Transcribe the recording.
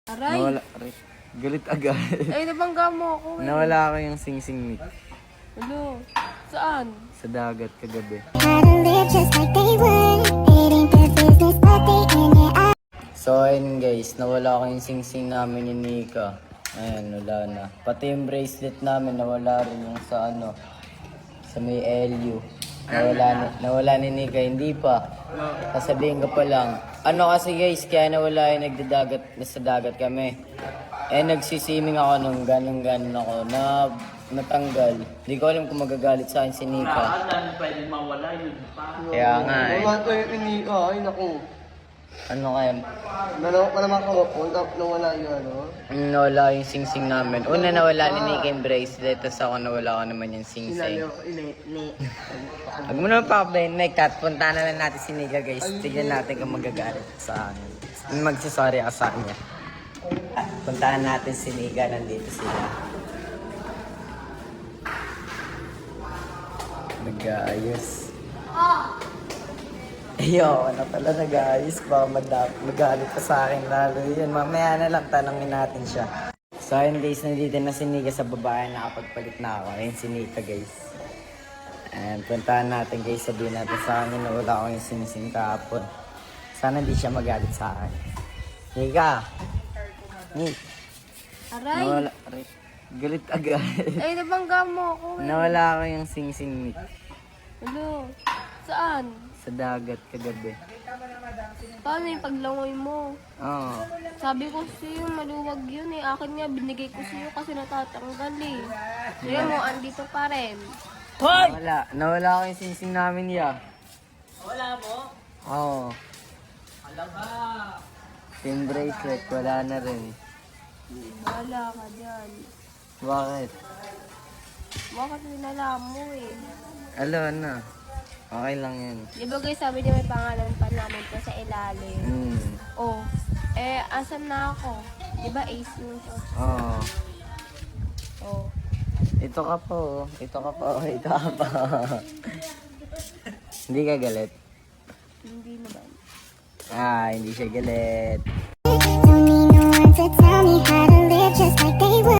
Aray! Aray. Galit agad. Ay, nabangga mo ako eh. Nawala ako yung sing-sing ni Ano? Saan? sa dagat kagabi. So ayun guys, nawala ko yung sing-sing namin ni Nika. Ayan, wala na. Pati yung bracelet namin nawala rin yung sa ano, sa may LU. Nawala ni Nika, hindi pa. Sasabihin ko pa lang. Ano kasi guys, kaya nawala yung nasa dagat kami. Eh nagsisiming ako nung ganun ako na natanggal. Hindi ko alam kung magagalit sa akin si Nika. Pwede mawala yun pa. Kaya nga eh. Wala ko yung inika. Ay, naku. Ano kaya? Malamang ka po. Nung wala yung ano. Nawala yung sing-sing namin. Una nawala ni Nika yung bracelet, tapos ako nawala ko naman yung sing-sing. Huwag mo naman pa-play, Kat. Punta na lang natin si Nika, guys. Tignan natin kung magagalit sa akin. Magsasorry ako sa kanya. Puntahan natin si Nika, nandito sila. Nag-aayos. Ayaw, ano pala nag-aayos. Baka magalit pa sa akin lalo yun. Mamaya na lang, tanongin natin siya. So ayun guys, nandito na si Nika sa babae. Nakapagpalit na ako. Ayun si Nika guys. And puntahan natin guys, sabihin natin sa kanya na wala akong yung sinising kahapon. Sana hindi siya magalit sa akin. Nika! Nik! Aray! Nawala, aray. Galit agad. Ay, nabangga mo ako eh. Nawala ako yung sing-sing ni Ano? Saan? sa dagat kagabi. Paano yung paglangoy mo? Oo. Sabi ko sa'yo, maluwag yun eh. Akin nga, binigay ko sa'yo kasi natatanggal eh. Kaya mo, andito pa rin. Nawala ako yung sing-sing namin ya. Wala mo? Oo. Alam ba? Yung bracelet, wala na rin. Wala ka dyan. Bakit? Bakit nilala mo eh? Alo na. Okay lang yan. Di ba guys, sabi niya may pangalan pa namin pa sa ilalim. Oh, asan na ako? Di ba ace yun? Oo. Oh. Ito ka po. Ito ka po. Ito ka po. Hindi ka galit? Hindi naman. Hindi siya galit. Don't need no one to tell me how to live just like they would.